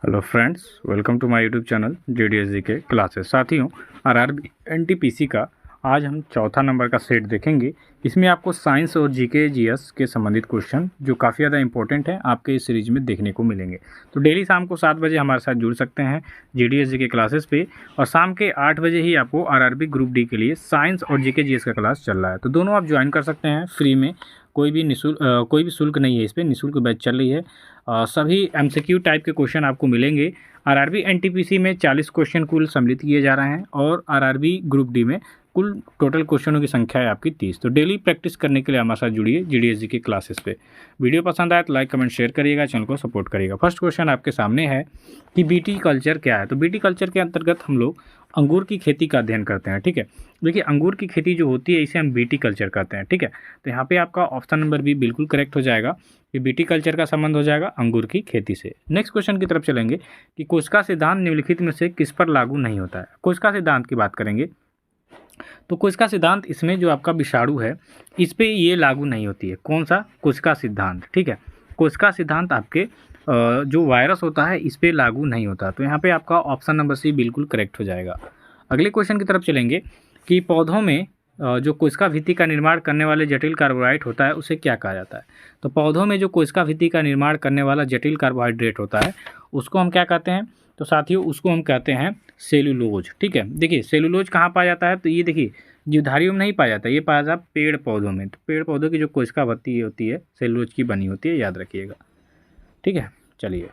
Hello friends, welcome to my YouTube channel JDSG के classes. साथियों, RRB NTPC का आज हम चौथा नंबर का सेट देखेंगे। इसमें आपको साइंस और जीके जीएस के संबंधित क्वेश्चन जो काफ़ी ज़्यादा इंपॉर्टेंट हैं आपके इस सीरीज में देखने को मिलेंगे। तो डेली शाम को 7 बजे हमारे साथ जुड़ सकते हैं JDSG के क्लासेस पे, और शाम के 8 बजे ही आपको आरआरबी ग्रुप डी के लिए साइंस और जीके जीएस का क्लास चल रहा है। तो दोनों आप ज्वाइन कर सकते हैं फ्री में, कोई भी शुल्क नहीं है। इस पर निःशुल्क बैच चल रही है। सभी एमसीक्यू टाइप के क्वेश्चन आपको मिलेंगे। आरआरबी एनटीपीसी में 40 क्वेश्चन कुल सम्मिलित किए जा रहे हैं, और आरआरबी ग्रुप डी में कुल टोटल क्वेश्चनों की संख्या है आपकी 30। तो डेली प्रैक्टिस करने के लिए हमारे साथ जुड़िए JDSG के क्लासेस पे। वीडियो पसंद आए तो लाइक कमेंट शेयर करिएगा, चैनल को सपोर्ट करिएगा। फर्स्ट क्वेश्चन आपके सामने है कि बीटी कल्चर क्या है। तो बीटी कल्चर के अंतर्गत हम लोग अंगूर की खेती का अध्ययन करते हैं। ठीक है, देखिए अंगूर की खेती जो होती है इसे हम बीटी कल्चर कहते हैं। ठीक है, तो यहाँ पे आपका ऑप्शन नंबर बी बिल्कुल करेक्ट हो जाएगा कि बीटी कल्चर का संबंध हो जाएगा अंगूर की खेती से। नेक्स्ट क्वेश्चन की तरफ चलेंगे कि कोशिका सिद्धांत निम्नलिखित में से किस पर लागू नहीं होता है। कोशिका सिद्धांत की बात करेंगे तो कोशिका सिद्धांत इसमें जो आपका विषाणु है इस पे ये लागू नहीं होती है। कौन सा कोशिका सिद्धांत? ठीक है, कोशिका सिद्धांत आपके जो वायरस होता है इस पे लागू नहीं होता। तो यहाँ पे आपका ऑप्शन नंबर सी बिल्कुल करेक्ट हो जाएगा। अगले क्वेश्चन की तरफ चलेंगे कि पौधों में जो कोशिका भित्ति का निर्माण करने वाले जटिल कार्बोहाइड्रेट होता है उसे क्या कहा जाता है। तो पौधों में जो कोशिका भित्ति का निर्माण करने वाला जटिल कार्बोहाइड्रेट होता है उसको हम क्या कहते हैं? तो साथियों उसको हम कहते हैं सेलुलोज। ठीक है, देखिए सेलुलोज कहाँ पाया जाता है? तो ये देखिए जीवधारियों में नहीं पाया जाता, ये पाया जाता है पेड़ पौधों में। तो पेड़ पौधों की जो कोशिका भित्ति होती है सेलुलोज की बनी होती है, याद रखिएगा। ठीक है, चलिए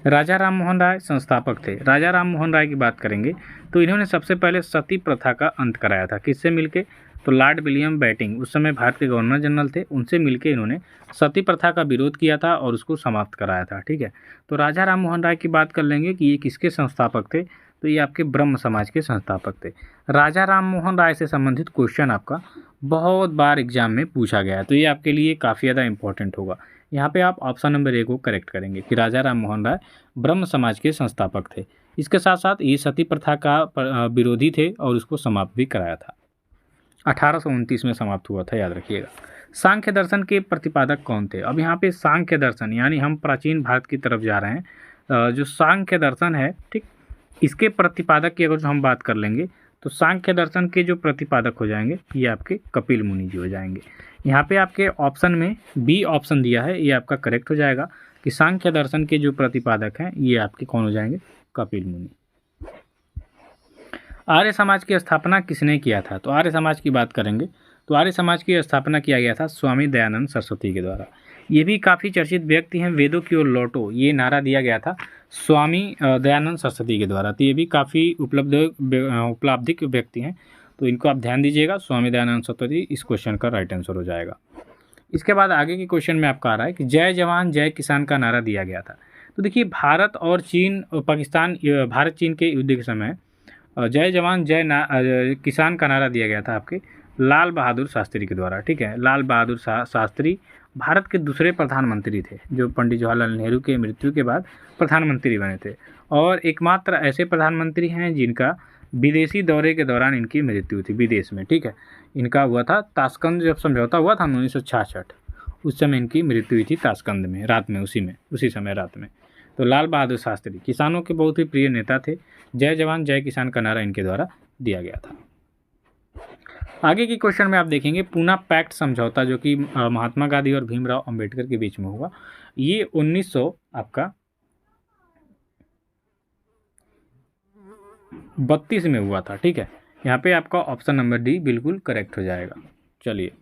राजा राम मोहन राय संस्थापक थे। राजा राम मोहन राय की बात करेंगे तो इन्होंने सबसे पहले सती प्रथा का अंत कराया था। किससे मिलके? तो लॉर्ड विलियम बेंटिंक उस समय भारत के गवर्नर जनरल थे, उनसे मिलके इन्होंने सती प्रथा का विरोध किया था और उसको समाप्त कराया था। ठीक है, तो राजा राम मोहन राय की बात कर लेंगे कि ये किसके संस्थापक थे। तो ये आपके ब्रह्म समाज के संस्थापक थे। राजा राम मोहन राय से संबंधित क्वेश्चन आपका बहुत बार एग्जाम में पूछा गया है, तो ये आपके लिए काफ़ी ज़्यादा इंपॉर्टेंट होगा। यहाँ पे आप ऑप्शन नंबर ए को करेक्ट करेंगे कि राजा राम मोहन राय ब्रह्म समाज के संस्थापक थे। इसके साथ साथ ये सती प्रथा का विरोधी थे और उसको समाप्त भी कराया था। 1829 में समाप्त हुआ था, याद रखिएगा। सांख्य दर्शन के प्रतिपादक कौन थे? अब यहाँ पे सांख्य दर्शन यानी हम प्राचीन भारत की तरफ जा रहे हैं। जो सांख्य दर्शन है, ठीक, इसके प्रतिपादक की अगर हम बात कर लेंगे तो सांख्य दर्शन के जो प्रतिपादक हो जाएंगे ये आपके कपिल मुनि जी हो जाएंगे। यहाँ पे आपके ऑप्शन में बी ऑप्शन दिया है, ये आपका करेक्ट हो जाएगा कि सांख्य दर्शन के जो प्रतिपादक हैं ये आपके कौन हो जाएंगे? कपिल मुनि। आर्य समाज की स्थापना किसने किया था? तो आर्य समाज की बात करेंगे तो आर्य समाज की स्थापना किया गया था स्वामी दयानंद सरस्वती के द्वारा। ये भी काफ़ी चर्चित व्यक्ति हैं। वेदों की ओर लौटो ये नारा दिया गया था स्वामी दयानंद सरस्वती के द्वारा। तो ये भी काफ़ी उपलब्धिक व्यक्ति हैं, तो इनको आप ध्यान दीजिएगा। स्वामी दयानंद सरस्वती इस क्वेश्चन का राइट आंसर हो जाएगा। इसके बाद आगे के क्वेश्चन में आपका आ रहा है कि जय जवान जय किसान का नारा दिया गया था। तो देखिए भारत और चीन पाकिस्तान भारत चीन के युद्ध के समय जय जवान जय किसान का नारा दिया गया था आपके लाल बहादुर शास्त्री के द्वारा। ठीक है, लाल बहादुर शास्त्री भारत के दूसरे प्रधानमंत्री थे जो पंडित जवाहरलाल नेहरू के मृत्यु के बाद प्रधानमंत्री बने थे, और एकमात्र ऐसे प्रधानमंत्री हैं जिनका विदेशी दौरे के दौरान इनकी मृत्यु थी विदेश में। ठीक है, इनका हुआ था ताशकंद, जब समझौता हुआ था 1966, उस समय इनकी मृत्यु हुई थी ताशकंद में, रात में, उसी समय रात में। तो लाल बहादुर शास्त्री किसानों के बहुत ही प्रिय नेता थे। जय जवान जय किसान का नारा इनके द्वारा दिया गया था। आगे की क्वेश्चन में आप देखेंगे पूना पैक्ट समझौता जो कि महात्मा गांधी और भीमराव अंबेडकर के बीच में हुआ, ये 1932 में हुआ था। ठीक है, यहाँ पे आपका ऑप्शन नंबर डी बिल्कुल करेक्ट हो जाएगा। चलिए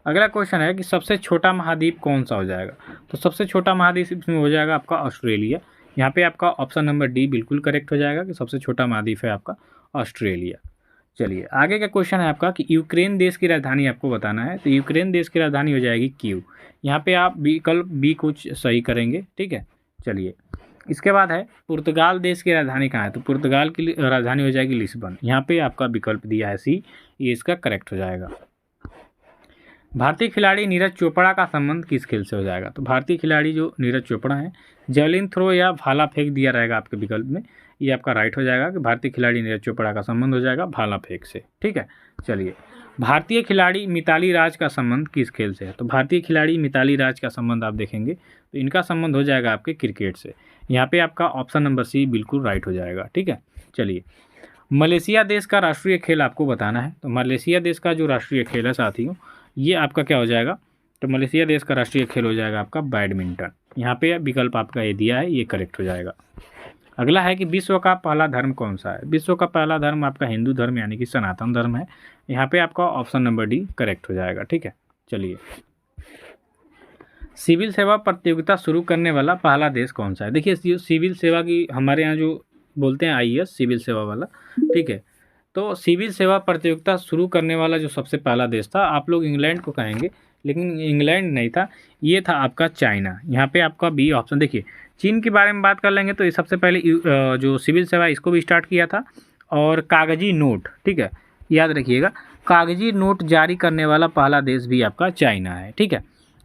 अगला क्वेश्चन है कि सबसे छोटा महाद्वीप कौन सा हो जाएगा। तो सबसे छोटा महाद्वीप इसमें हो जाएगा आपका ऑस्ट्रेलिया। यहाँ पे आपका ऑप्शन नंबर डी बिल्कुल करेक्ट हो जाएगा कि सबसे छोटा महाद्वीप है आपका ऑस्ट्रेलिया। चलिए आगे का क्वेश्चन है आपका कि यूक्रेन देश की राजधानी आपको बताना है। तो यूक्रेन देश की राजधानी हो जाएगी कीव। यहाँ पे आप विकल्प बी कुछ सही करेंगे। ठीक है, चलिए इसके बाद है पुर्तगाल देश की राजधानी कहाँ है। तो पुर्तगाल की राजधानी हो जाएगी लिस्बन। यहाँ पे आपका विकल्प दिया है सी, ये इसका करेक्ट हो जाएगा। भारतीय खिलाड़ी नीरज चोपड़ा का संबंध किस खेल से हो जाएगा। तो भारतीय खिलाड़ी जो नीरज चोपड़ा है, जेवलिन थ्रो या भाला फेंक दिया रहेगा आपके विकल्प में, ये आपका राइट हो जाएगा कि भारतीय खिलाड़ी नीरज चोपड़ा का संबंध हो जाएगा भाला फेंक से। ठीक है, चलिए भारतीय खिलाड़ी मिताली राज का संबंध किस खेल से है? तो भारतीय खिलाड़ी मिताली राज का संबंध आप देखेंगे तो इनका संबंध हो जाएगा आपके क्रिकेट से। यहाँ पे आपका ऑप्शन नंबर सी बिल्कुल राइट हो जाएगा। ठीक है, चलिए मलेशिया देश का राष्ट्रीय खेल आपको बताना है। तो मलेशिया देश का जो राष्ट्रीय खेल है साथियों, ये आपका क्या हो जाएगा? तो मलेशिया देश का राष्ट्रीय खेल हो जाएगा आपका बैडमिंटन। यहाँ पे विकल्प आपका ये दिया है, ये करेक्ट हो जाएगा। अगला है कि विश्व का पहला धर्म कौन सा है? विश्व का पहला धर्म आपका हिंदू धर्म यानी कि सनातन धर्म है। यहाँ पे आपका ऑप्शन नंबर डी करेक्ट हो जाएगा। ठीक है, चलिए सिविल सेवा प्रतियोगिता शुरू करने वाला पहला देश कौन सा है? देखिए सिविल सेवा की हमारे यहाँ जो बोलते हैं आईएएस सिविल सेवा वाला। ठीक है, तो सिविल सेवा प्रतियोगिता शुरू करने वाला जो सबसे पहला देश था, आप लोग इंग्लैंड को कहेंगे, लेकिन इंग्लैंड नहीं था, ये था आपका चाइना। यहाँ पे आपका बी ऑप्शन। देखिए चीन के बारे में बात कर लेंगे तो ये सबसे पहले जो सिविल सेवा इसको भी स्टार्ट किया था। और कागजी नोट, ठीक है याद रखिएगा, कागजी नोट जारी करने वाला पहला देश भी आपका चाइना है। ठीक है,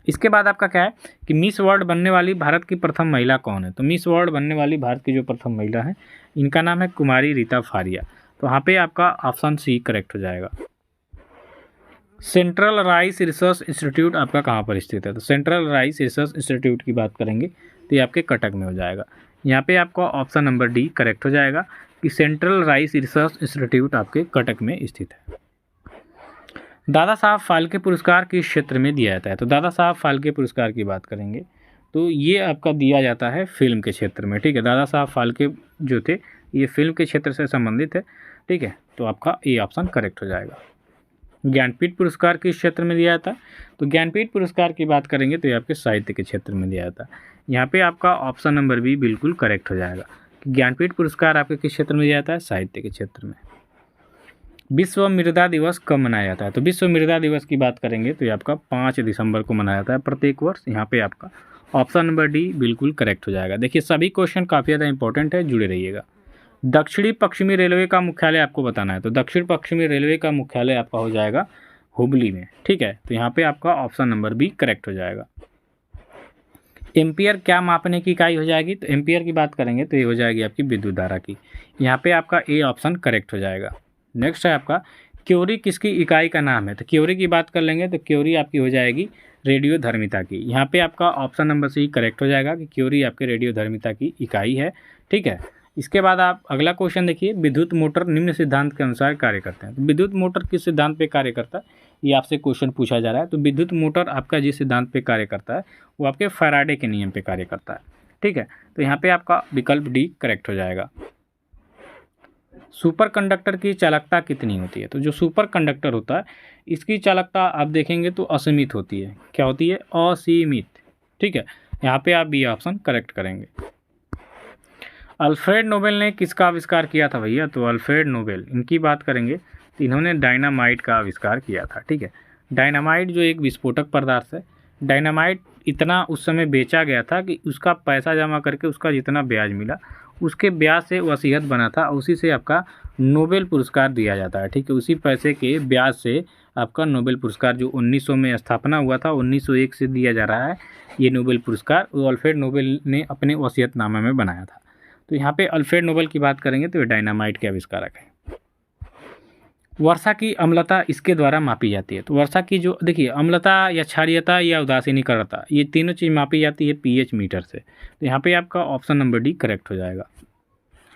इसके बाद आपका क्या है कि मिस वर्ल्ड बनने वाली भारत की प्रथम महिला कौन है? तो मिस वर्ल्ड बनने वाली भारत की जो प्रथम महिला है, इनका नाम है कुमारी रीता फारिया। तो यहाँ पे आपका ऑप्शन सी करेक्ट हो जाएगा। सेंट्रल राइस रिसर्च इंस्टीट्यूट आपका कहाँ पर स्थित है? तो सेंट्रल राइस रिसर्च इंस्टीट्यूट की बात करेंगे तो ये आपके कटक में हो जाएगा। यहाँ पे आपका ऑप्शन नंबर डी करेक्ट हो जाएगा कि सेंट्रल राइस रिसर्च इंस्टीट्यूट आपके कटक में स्थित है। दादा साहब फाल्के पुरस्कार किस क्षेत्र में दिया जाता है? तो दादा साहब फाल्के पुरस्कार की बात करेंगे तो ये आपका दिया जाता है फिल्म के क्षेत्र में। ठीक है, दादा साहब फाल्के जो थे ये फिल्म के क्षेत्र से संबंधित है। ठीक है, तो आपका ए ऑप्शन करेक्ट हो जाएगा। ज्ञानपीठ पुरस्कार किस क्षेत्र में दिया जाता है? तो ज्ञानपीठ पुरस्कार की बात करेंगे तो ये आपके साहित्य के क्षेत्र में दिया जाता है। यहाँ पे आपका ऑप्शन नंबर बी बिल्कुल करेक्ट हो जाएगा कि ज्ञानपीठ पुरस्कार आपके किस क्षेत्र में दिया जाता है? साहित्य के क्षेत्र में। विश्व मृदा दिवस कब मनाया जाता है? तो विश्व मृदा दिवस की बात करेंगे तो ये आपका 5 दिसंबर को मनाया जाता है प्रत्येक वर्ष। यहाँ पे आपका ऑप्शन नंबर डी बिल्कुल करेक्ट हो जाएगा। देखिए सभी क्वेश्चन काफ़ी ज़्यादा इंपॉर्टेंट है, जुड़े रहिएगा। दक्षिणी पश्चिमी रेलवे का मुख्यालय आपको बताना है। तो दक्षिण पश्चिमी रेलवे का मुख्यालय आपका हो जाएगा हुबली में। ठीक है, तो यहाँ पे आपका ऑप्शन नंबर बी करेक्ट हो जाएगा। एम्पियर क्या मापने की इकाई हो जाएगी? तो एम्पियर की बात करेंगे तो ये हो जाएगी आपकी विद्युत धारा की। यहाँ पे आपका ए ऑप्शन करेक्ट हो जाएगा। नेक्स्ट है आपका क्यूरी किसकी इकाई का नाम है? तो क्यूरी की बात कर लेंगे तो क्यूरी आपकी हो जाएगी रेडियो धर्मिता की। यहाँ पे आपका ऑप्शन नंबर सी करेक्ट हो जाएगा कि क्यूरी आपके रेडियो धर्मिता की इकाई है। ठीक है, इसके बाद आप अगला क्वेश्चन देखिए, विद्युत मोटर निम्न सिद्धांत के अनुसार कार्य करते हैं। तो विद्युत मोटर किस सिद्धांत पे कार्य करता है, ये आपसे क्वेश्चन पूछा जा रहा है। तो विद्युत मोटर आपका जिस सिद्धांत पे कार्य करता है वो आपके फैराडे के नियम पे कार्य करता है। ठीक है, तो यहाँ पे आपका विकल्प डी करेक्ट हो जाएगा। सुपर कंडक्टर की चालकता कितनी होती है? तो जो सुपर कंडक्टर होता है इसकी चालकता आप देखेंगे तो असीमित होती है। क्या होती है? असीमित। ठीक है, यहाँ पे आप बी ऑप्शन करेक्ट करेंगे। अल्फ्रेड नोबेल ने किसका आविष्कार किया था भैया? तो अल्फ्रेड नोबेल, इनकी बात करेंगे तो इन्होंने डायनामाइट का आविष्कार किया था। ठीक है, डायनामाइट जो एक विस्फोटक पदार्थ है, डायनामाइट इतना उस समय बेचा गया था कि उसका पैसा जमा करके उसका जितना ब्याज मिला उसके ब्याज से वसीयत बना था, उसी से आपका नोबेल पुरस्कार दिया जाता है। ठीक है, उसी पैसे के ब्याज से आपका नोबेल पुरस्कार जो 1900 में स्थापना हुआ था, 1901 से दिया जा रहा है ये नोबेल पुरस्कार, वो अल्फ्रेड नोबेल ने अपने वसीयतनामा में बनाया था। तो यहाँ पे अल्फ्रेड नोबेल की बात करेंगे तो ये डायनामाइट के आविष्कारक हैं। वर्षा की अम्लता इसके द्वारा मापी जाती है। तो वर्षा की जो देखिए अम्लता या क्षारीयता या उदासीनीकरणता, ये तीनों चीज़ मापी जाती है पीएच मीटर से। तो यहाँ पे आपका ऑप्शन नंबर डी करेक्ट हो जाएगा।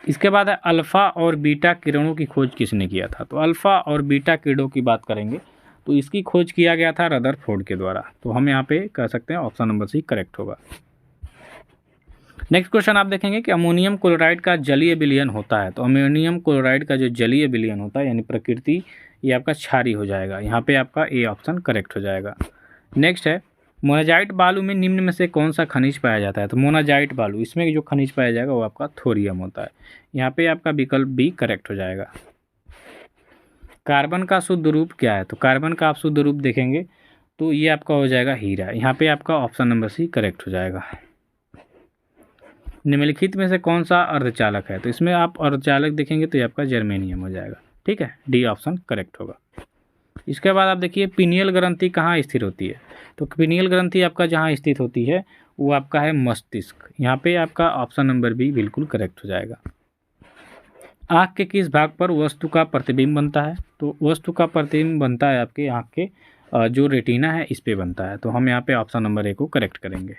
इसके बाद है अल्फ़ा और बीटा किरणों की खोज किसने किया था? तो अल्फ़ा और बीटा किरणों की बात करेंगे तो इसकी खोज किया गया था रदरफोर्ड के द्वारा। तो हम यहाँ पे कह सकते हैं ऑप्शन नंबर सी करेक्ट होगा। नेक्स्ट क्वेश्चन आप देखेंगे कि अमोनियम क्लोराइड का जलीय विलयन होता है। तो अमोनियम क्लोराइड का जो जलीय विलयन होता है यानी प्रकृति, ये आपका क्षारीय हो जाएगा। यहाँ पे आपका ए ऑप्शन करेक्ट हो जाएगा। नेक्स्ट है मोनाजाइट बालू में निम्न में से कौन सा खनिज पाया जाता है? तो मोनाजाइट बालू, इसमें जो खनिज पाया जाएगा वो आपका थोरियम होता है। यहाँ पे आपका विकल्प बी करेक्ट हो जाएगा। कार्बन का शुद्ध रूप क्या है? तो कार्बन का आप शुद्ध रूप देखेंगे तो ये आपका हो जाएगा हीरा। यहाँ पे आपका ऑप्शन नंबर सी करेक्ट हो जाएगा। निम्नलिखित में से कौन सा अर्धचालक है? तो इसमें आप अर्धचालक देखेंगे तो ये आपका जर्मेनियम हो जाएगा। ठीक है, डी ऑप्शन करेक्ट होगा। इसके बाद आप देखिए पिनियल ग्रंथि कहाँ स्थिर होती है? तो पिनियल ग्रंथि आपका जहाँ स्थित होती है वो आपका है मस्तिष्क। यहाँ पे आपका ऑप्शन नंबर बी बिल्कुल करेक्ट हो जाएगा। आँख के किस भाग पर वस्तु का प्रतिबिंब बनता है? तो वस्तु का प्रतिबिंब बनता है आपके आँख के जो रेटिना है इस पे बनता है। तो हम यहाँ पे ऑप्शन नंबर ए को करेक्ट करेंगे।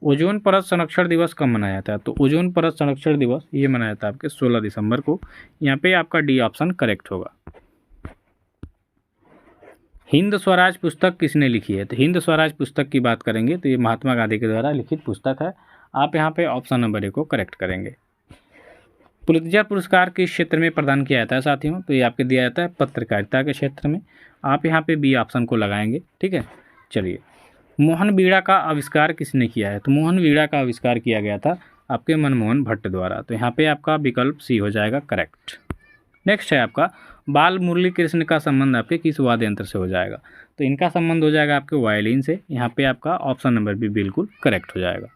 ओजोन परत संरक्षण दिवस कब मनाया जाता है? तो ओजोन परत संरक्षण दिवस ये मनाया जाता है आपके 16 दिसंबर को। यहाँ पे आपका डी ऑप्शन करेक्ट होगा। हिंद स्वराज पुस्तक किसने लिखी है? तो हिंद स्वराज पुस्तक की बात करेंगे तो ये महात्मा गांधी के द्वारा लिखित पुस्तक है। आप यहाँ पे ऑप्शन नंबर ए को करेक्ट करेंगे। पुलित्जर पुरस्कार किस क्षेत्र में प्रदान किया जाता है साथियों? तो ये आपके दिया जाता है पत्रकारिता के क्षेत्र में। आप यहाँ पे बी ऑप्शन को लगाएंगे, ठीक है। चलिए, मोहन बीड़ा का आविष्कार किसने किया है? तो मोहन बीड़ा का आविष्कार किया गया था आपके मनमोहन भट्ट द्वारा। तो यहाँ पे आपका विकल्प सी हो जाएगा करेक्ट। नेक्स्ट है आपका बाल मुरली कृष्ण का संबंध आपके किस वाद्य यंत्र से हो जाएगा? तो इनका संबंध हो जाएगा आपके वायलिन से। यहाँ पे आपका ऑप्शन नंबर भी बिल्कुल करेक्ट हो जाएगा।